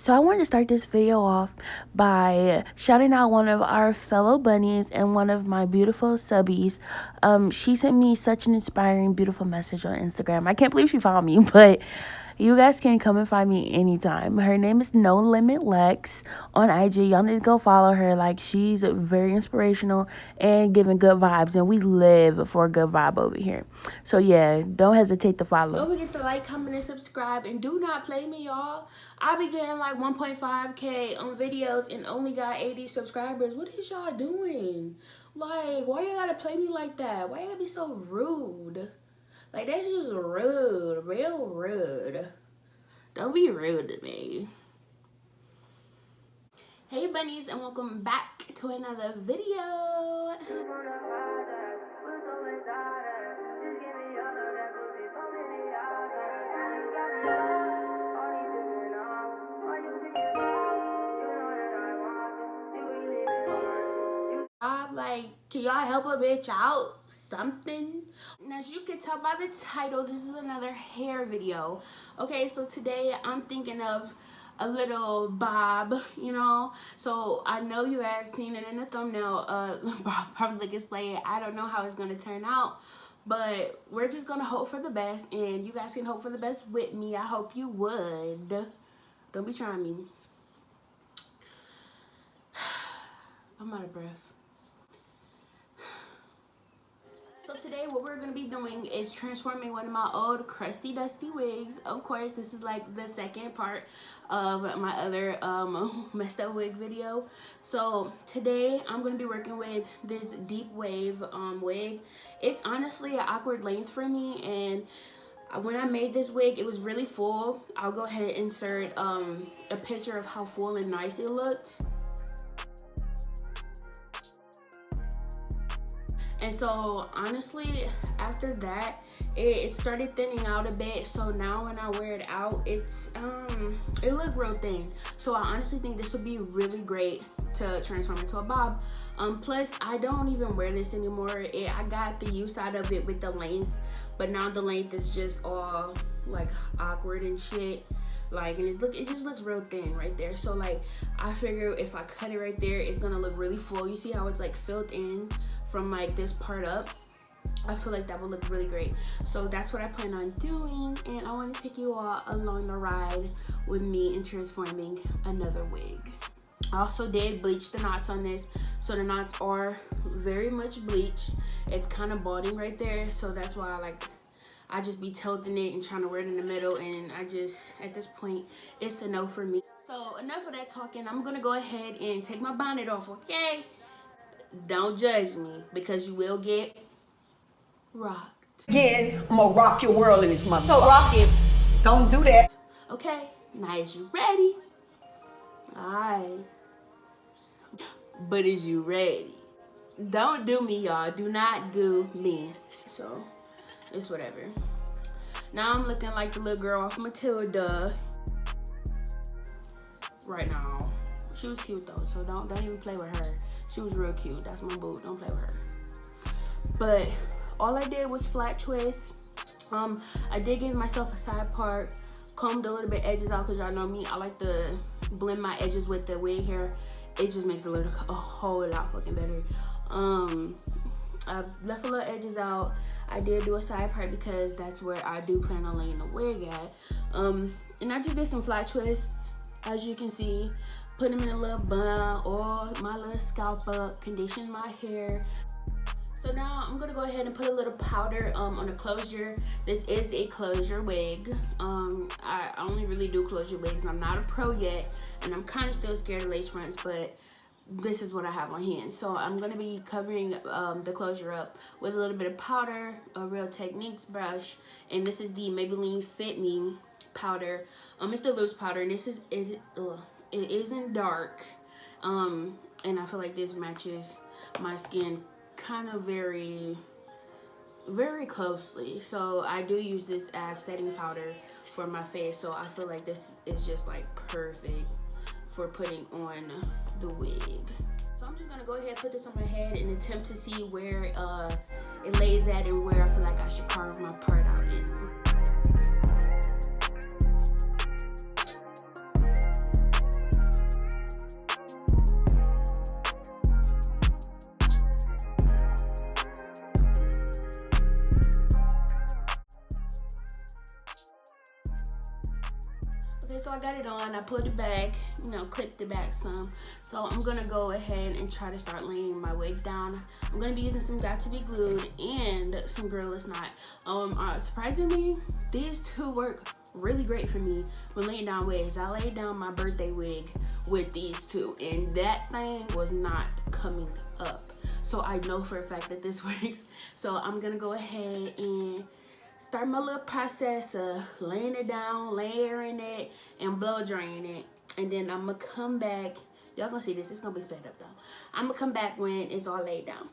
So I wanted to start this video off by shouting out one of our fellow bunnies and one of my beautiful subbies. She sent me such an inspiring, beautiful message on Instagram. I can't believe she found me, but you guys can come and find me anytime. Her name is Nolimittlex on IG. Y'all need to go follow her. Like, she's very inspirational and giving good vibes, and we live for a good vibe over here. So yeah, don't hesitate to follow. Don't forget to like, comment, and subscribe, and do not play me, y'all. I be getting like 1.5K on videos and only got 80 subscribers. What is y'all doing? Like, why you gotta play me like that? Why you gotta be so rude? Like, that's just rude, real rude. Don't be rude to me. Hey bunnies, and welcome back to another video. Like, can y'all help a bitch out? Something? And as you can tell by the title, this is another hair video. Okay, so today I'm thinking of a little bob, you know. So I know you guys seen it in the thumbnail. Probably looking slayed. I don't know how it's gonna turn out, but we're just gonna hope for the best, and you guys can hope for the best with me. I hope you would. Don't be trying me. I'm out of breath. So today what we're going to be doing is transforming one of my old crusty dusty wigs. Of course, this is like the second part of my other messed up wig video. So today I'm going to be working with this deep wave wig. It's honestly an awkward length for me, and when I made this wig, it was really full. I'll go ahead and insert a picture of how full and nice it looked. And so honestly, after that, it started thinning out a bit. So now when I wear it out, it looked real thin. So I honestly think this would be really great to transform into a bob. Plus I don't even wear this anymore. I got the use out of it with the length, but now the length is just all like awkward and shit. Like, and it just looks real thin right there. So like, I figure if I cut it right there, it's gonna look really full. You see how it's like filled in from like this part up? I feel like that would look really great. So that's what I plan on doing, and I want to take you all along the ride with me in transforming another wig. I also did bleach the knots on this, so the knots are very much bleached. It's kind of balding right there, so that's why I just be tilting it and trying to wear it in the middle, and I just, at this point, it's a no for me. So enough of that talking. I'm gonna go ahead and take my bonnet off, okay? Don't judge me, because you will get rocked. Again, I'm gonna rock your world in this motherfucker. So rock it. Don't do that. Okay, now is you ready? Alright. But is you ready? Don't do me, y'all. Do not do me. So, it's whatever. Now I'm looking like the little girl off Matilda. Right now. She was cute though, so don't even play with her. She was real cute. That's my boo. Don't play with her. But all I did was flat twist. I did give myself a side part, combed a little bit edges out, because y'all know me, I like to blend my edges with the wig hair. It just makes it look a whole lot fucking better. I left a little edges out. I did do a side part because that's where I do plan on laying the wig at. And I just did some flat twists, as you can see. Put them in a little bun or my little scalp up, condition my hair. So now I'm gonna go ahead and put a little powder on the closure. This is a closure wig. I only really do closure wigs. I'm not a pro yet, and I'm kind of still scared of lace fronts, but this is what I have on hand. So I'm gonna be covering the closure up with a little bit of powder, a Real Techniques brush, and this is the Maybelline Fit Me powder. It's the loose powder, and this is it isn't dark, and I feel like this matches my skin kind of very closely. So I do use this as setting powder for my face, so I feel like this is just like perfect for putting on the wig. So I'm just gonna go ahead and put this on my head and attempt to see where it lays at and where I feel like I should carve my part out in. so I got it on. I pulled it back, you know, clipped it back some. So I'm gonna go ahead and try to start laying my wig down. I'm gonna be using some Got to Be Glued and some Gorilla Snot. Surprisingly, these two work really great for me when laying down wigs. I laid down my birthday wig with these two, and that thing was not coming up. So I know for a fact that this works. So I'm gonna go ahead and start my little process of laying it down, layering it, and blow drying it. And then I'm gonna come back. Y'all gonna see this. It's gonna be sped up though. I'm gonna come back when it's all laid down.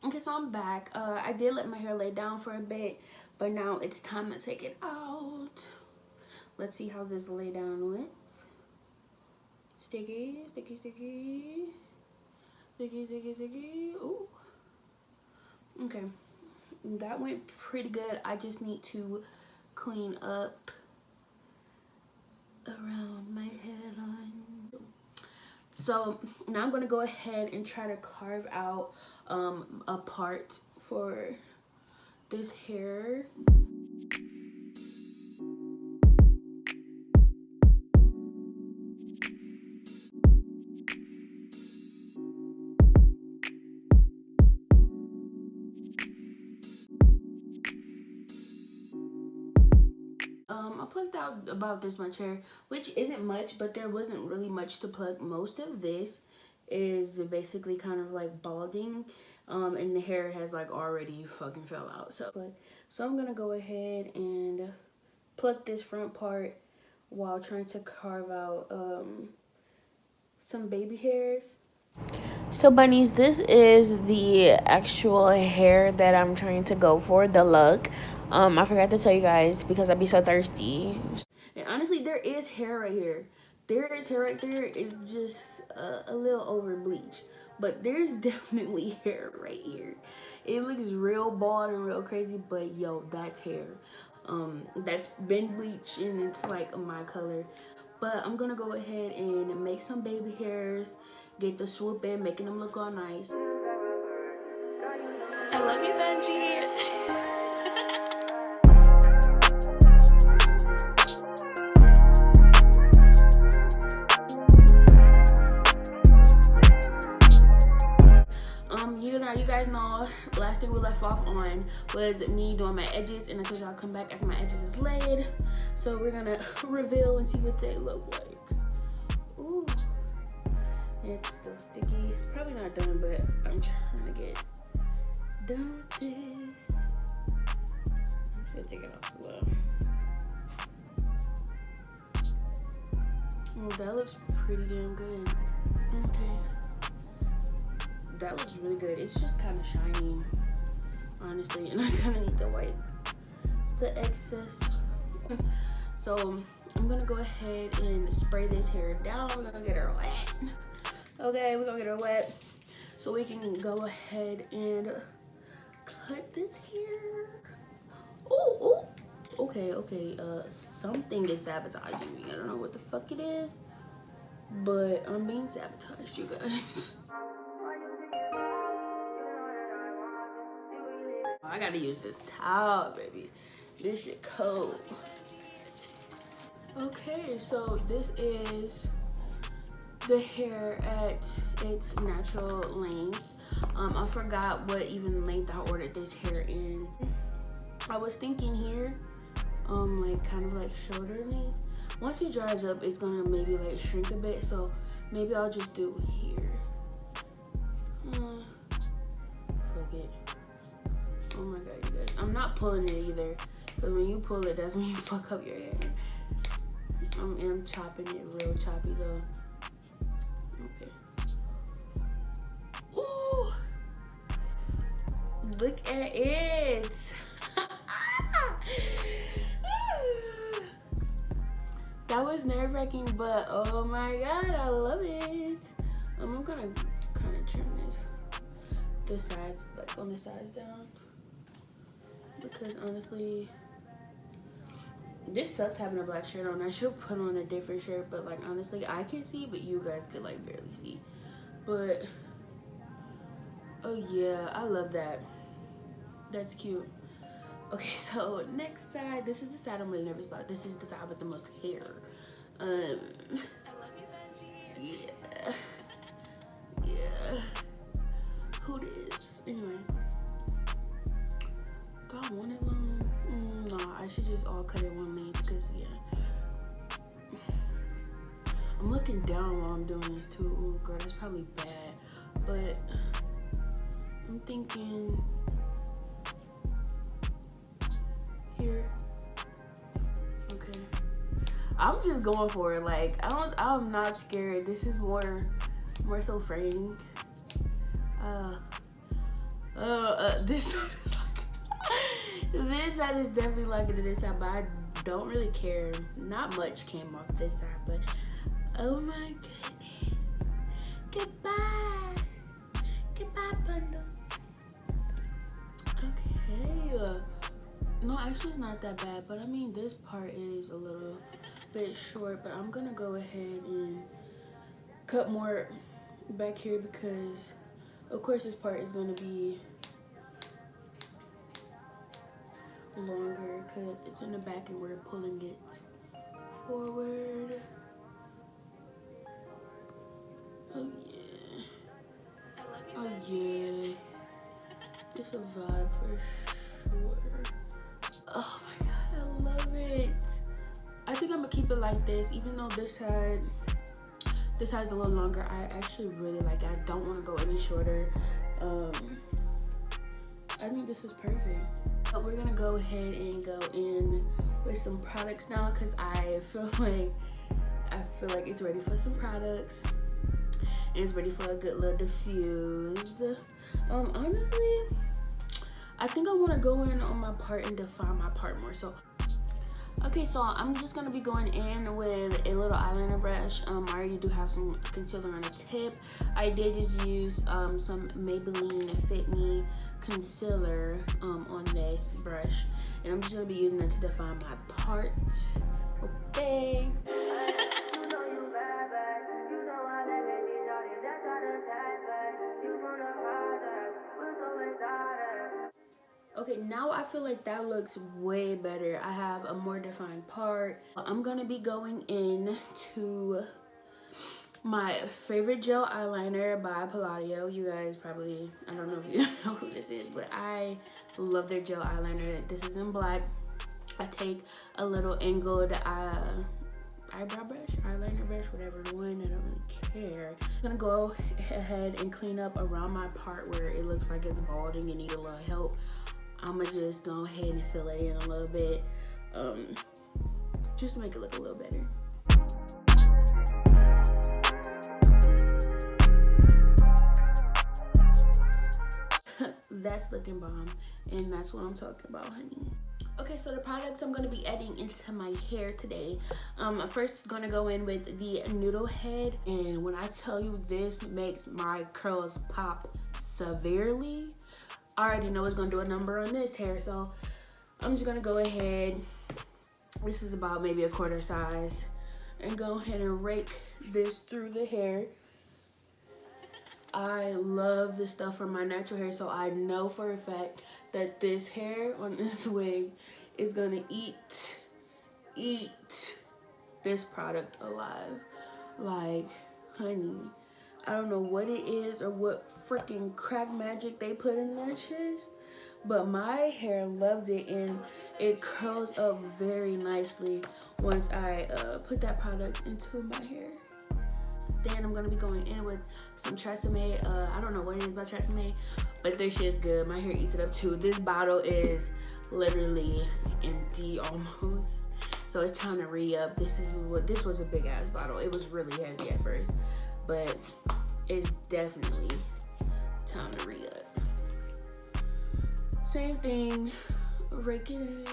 Okay, so I'm back. I did let my hair lay down for a bit, but now it's time to take it out. Let's see how this lay down went. Sticky, sticky, sticky. Sticky, sticky, sticky. Ooh. Okay. That went pretty good. I just need to clean up around my hairline. So now I'm gonna go ahead and try to carve out a part for this hair. I plucked out about this much hair, which isn't much, but there wasn't really much to pluck. Most of this is basically kind of like balding, and the hair has like already fucking fell out. So I'm gonna go ahead and pluck this front part while trying to carve out some baby hairs. So bunnies, this is the actual hair that I'm trying to go for, the look. I forgot to tell you guys because I'd be so thirsty. And honestly, there is hair right here. There is hair right there. It's just a little over bleached. But there's definitely hair right here. It looks real bald and real crazy, but yo, that's hair. That's been bleached and it's like my color. But I'm gonna go ahead and make some baby hairs, get the swoop in, making them look all nice. I love you, Benji. You guys know, last thing we left off on was me doing my edges, and I told y'all I'll come back after my edges is laid. So we're gonna reveal and see what they look like. Ooh, it's still sticky. It's probably not done, but I'm trying to get done with this. I'm just gonna take it off slow. Oh, that looks pretty damn good. Okay. That looks really good. It's just kind of shiny, honestly, and I kind of need to wipe the excess. So I'm gonna go ahead and spray this hair down. We're gonna get her wet. Okay, we're gonna get her wet so we can go ahead and cut this hair. Oh, okay. Something is sabotaging me. I don't know what the fuck it is, but I'm being sabotaged, you guys. I gotta use this towel, baby. This shit cold. Okay, so this is the hair at its natural length. I forgot what even length I ordered this hair in. I was thinking here, like kind of like shoulder length. Once it dries up, it's gonna maybe like shrink a bit, so maybe I'll just do here. Fuck it. Oh my god, you guys. I'm not pulling it either, because when you pull it, that's when you fuck up your hair. I'm chopping it real choppy though. Okay. Ooh! Look at it! That was nerve-wracking, but oh my god, I love it. I'm gonna kind of trim the sides, like on the sides down, because honestly, this sucks having a black shirt on. I should put on a different shirt, but like honestly, I can see, but you guys could like barely see. But oh yeah, I love that. That's cute. Okay, so next side. This is the side I'm really nervous about. This is the side with the most hair. I love you, Benji. Yeah. Yeah. Who this? Anyway. Do I want it long? Nah, I should just all cut it one length, because yeah. I'm looking down while I'm doing this too. Ooh, girl, that's probably bad. But I'm thinking here. Okay. I'm just going for it. Like I'm not scared. This is more so fraying. This side is like this side is definitely longer than this side, but I don't really care. Not much came off this side, but oh my goodness. Goodbye. Goodbye, bundles. Okay. No, actually it's not that bad, but I mean this part is a little bit short, but I'm gonna go ahead and cut more back here because of course this part is gonna be longer because it's in the back and we're pulling it forward. Oh yeah. Oh yeah. It's a vibe for sure. Oh my god, I love it. I think I'm gonna keep it like this, even though this side's a little longer. I actually really like it. I don't want to go any shorter. I think this is perfect. But we're gonna go ahead and go in with some products now because I feel like it's ready for some products. And it's ready for a good little diffuse. Honestly, I think I want to go in on my part and define my part more. So okay, so I'm just gonna be going in with a little eyeliner brush. I already do have some concealer on the tip. I did just use some Maybelline Fit Me concealer on this brush, and I'm just gonna be using it to define my parts. Okay. Okay, now I feel like that looks way better. I have a more defined part. I'm gonna be going in to my favorite gel eyeliner by Palladio. You guys probably, I don't know if you know who this is, but I love their gel eyeliner. This is in black. I take a little angled eyebrow brush, eyeliner brush, whatever one, I don't really care. I'm gonna go ahead and clean up around my part where it looks like it's balding and need a little help. I'ma just go ahead and fill it in a little bit, just to make it look a little better. That's looking bomb, and that's what I'm talking about, honey. Okay, so the products I'm gonna be adding into my hair today. I'm first gonna go in with the Noodle Head, and when I tell you this makes my curls pop severely, I already know it's gonna do a number on this hair, so I'm just gonna go ahead. This is about maybe a quarter size, and go ahead and rake this through the hair. I love this stuff for my natural hair, so I know for a fact that this hair on this wig is gonna eat this product alive. Like, honey, I don't know what it is or what freaking crack magic they put in that shit, but my hair loves it, and it curls up very nicely once I put that product into my hair. Then I'm gonna be going in with some Tresemme. I don't know what it is about Tresemme, but this shit's good. My hair eats it up too. This bottle is literally empty almost, so it's time to re-up. This was a big ass bottle. It was really heavy at first, but it's definitely time to re-up. Same thing, rake it in,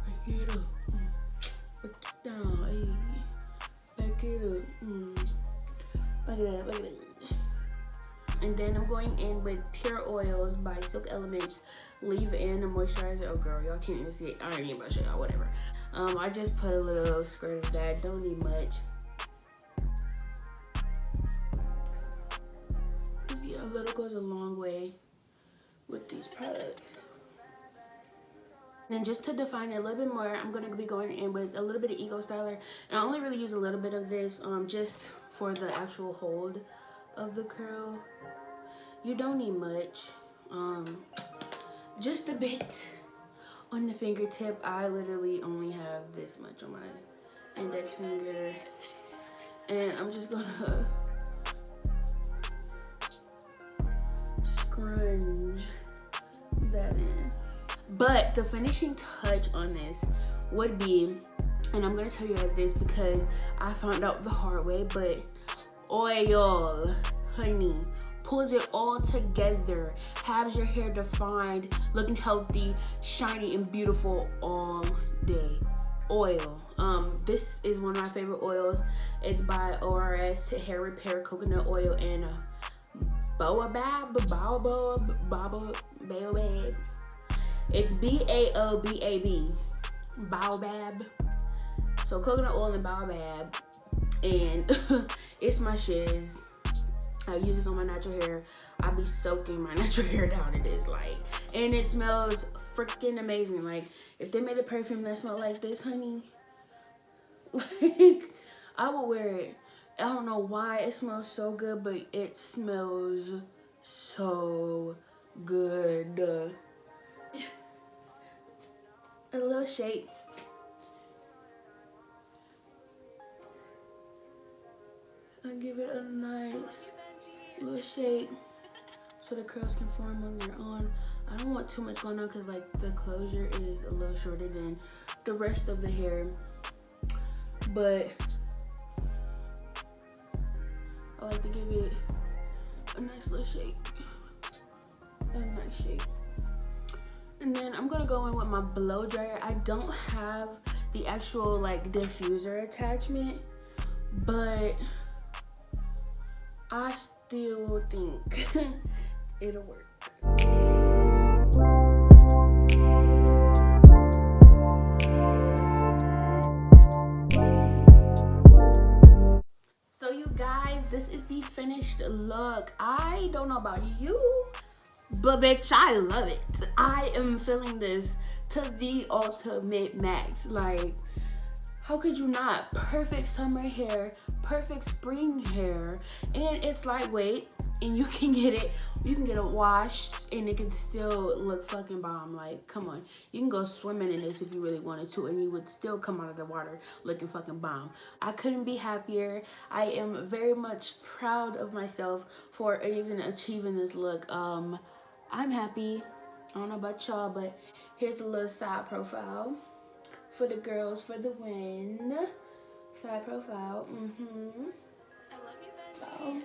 rake it up, rake it down, ayy. Back it up, back it up, back it up. And then I'm going in with Pure Oils by Silk Elements Leave-In Moisturizer. Oh girl, y'all can't even see it. I don't even want to show y'all, whatever. I just put a little squirt of that. Don't need much. See, a little goes a long way with these products. And just to define it a little bit more, I'm going to be going in with a little bit of Ego Styler. And I only really use a little bit of this just for the actual hold of the curl. You don't need much. Just a bit on the fingertip. I literally only have this much on my index finger. And I'm just going to scrunch that in. But the finishing touch on this would be, and I'm gonna tell you guys this because I found out the hard way, but oil, honey, pulls it all together, has your hair defined, looking healthy, shiny, and beautiful all day. Oil. This is one of my favorite oils. It's by ORS Hair Repair Coconut Oil and Baobab. It's B-A-O-B-A-B. Baobab. So coconut oil and baobab. And it's my shiz. I use this on my natural hair. I be soaking my natural hair down in this, like, and it smells freaking amazing. Like, if they made a perfume that smelled like this, honey, like, I would wear it. I don't know why it smells so good, but it smells so good. A little shake. I give it a nice little shake so the curls can form on their own. I don't want too much going on because like the closure is a little shorter than the rest of the hair, but I like to give it a nice little shake. A nice shake. And then I'm gonna go in with my blow dryer. I don't have the actual like diffuser attachment, but I still think it'll work. So you guys, this is the finished look. I don't know about you, but bitch, I love it. I am feeling this to the ultimate max. Like, how could you not? Perfect summer hair, perfect spring hair, and it's lightweight, and you can get it washed, and it can still look fucking bomb. Like, come on, you can go swimming in this if you really wanted to, and you would still come out of the water looking fucking bomb. I couldn't be happier. I am very much proud of myself for even achieving this look. I'm happy. I don't know about y'all, but here's a little side profile for the girls for the win. Side profile. I love you, Benji.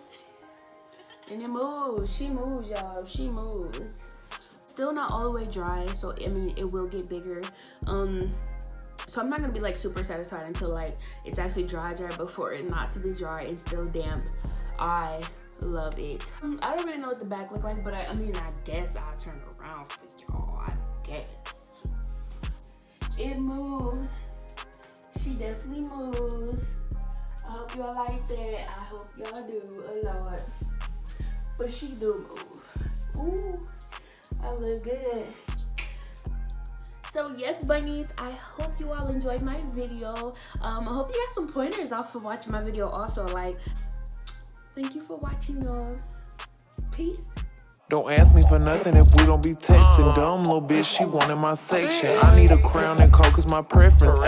And it moves. She moves, y'all. She moves. Still not all the way dry, so I mean it will get bigger. So I'm not gonna be like super satisfied until like it's actually dry, but for it not to be dry and still damp, I love it. I don't really know what the back look like, but I mean I guess I'll turn around for y'all. I guess it moves. She definitely moves. I hope y'all like that. I hope y'all do a lot. But she do move. Ooh, I look good. So yes, bunnies, I hope you all enjoyed my video. I hope you got some pointers off of watching my video also. Like, thank you for watching, y'all. Peace. Don't ask me for nothing if we don't be texting. Dumb little bitch, she wanted my section. I need a crown and coke is my preference.